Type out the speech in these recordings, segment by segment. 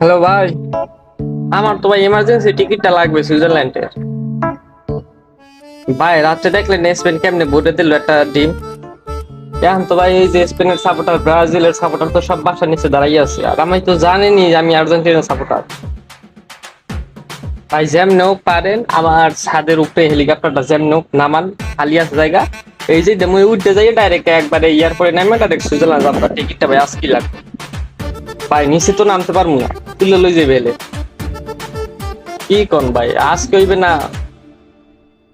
Hello ভাই, আমার তো ভাই এমার্জেন্সি টিকিটটা লাগবে সুইজারল্যান্ডের। ভাই রাত্রে দেখলেন স্পেন কেমনে ভোটে দিল একটা টিম। এখন তো ভাই এই যে স্পেনের সাপোর্টার, ব্রাজিলের সাপোর্টার তো সব বাসার নিচে দাঁড়াই আছে, আর আমি তো জানিনি যে আমি আর্জেন্টিনার সাপোর্টার। ভাই যেমন হোক পারেন আমার ছাদের উপরে হেলিকপ্টারটা যেমন হোক নামান, খালি আছে জায়গা। এই যে আমি উঠতে যাই ডাইরেক্ট একবারে এয়ারপোর্টে নামে ডাইরেক্ট সুইজারল্যান্ড যাবো। টিকিটটা ভাই আজকে লাগবে। ভাই নিচে তো নামতে পারবো না, তুলে লই যাবে এলে। কি কোন ভাই আজকে হইবে না,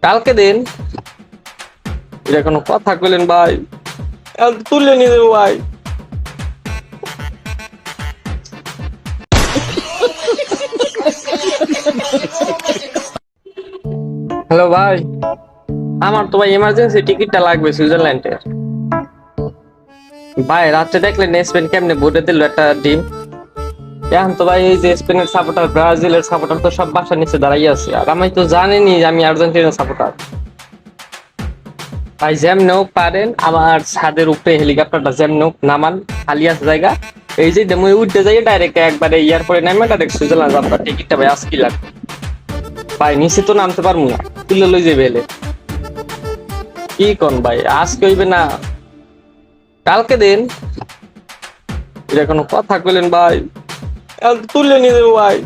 কালকে দিন। এটা কোনো কথা কইলেন ভাই? তুলে নিয়ে দেবো ভাই। হ্যালো ভাই, আমার তো ভাই এমার্জেন্সি টিকিটটা লাগবে সুইজারল্যান্ডের। ভাই রাত্রে দেখলেন স্পেন কেমনে ভোটে দিল একটা টিম। এখন তো ভাই এই যে স্পেনের সাপোর্টার, ব্রাজিলের সাপোর্টার তো সব বাসার নিচে দাঁড়াই আছে, আর আমি তো জানিনি যে আমি আর্জেন্টিনার সাপোর্টার। ভাই যেমন হোক পারেন আমার ছাদের উপরে হেলিকপ্টারটা যেমন হোক নামান, খালি আছে জায়গা। এই যে আমি উঠতে যাই ডাইরেক্ট একবারে এয়ারপোর্টে নামে ডাইরেক্ট সুইজারল্যান্ড যাবো। টিকিটটা ভাই আজকে লাগবে। ভাই নিচে তো নামতে পারবো না, তুলে লই যাবে এলে। কি কোন ভাই আজকে হইবে না, কালকে দিন। এটা কোনো কথা কইলেন ভাই? তুলে নিয়ে দেবো ভাই।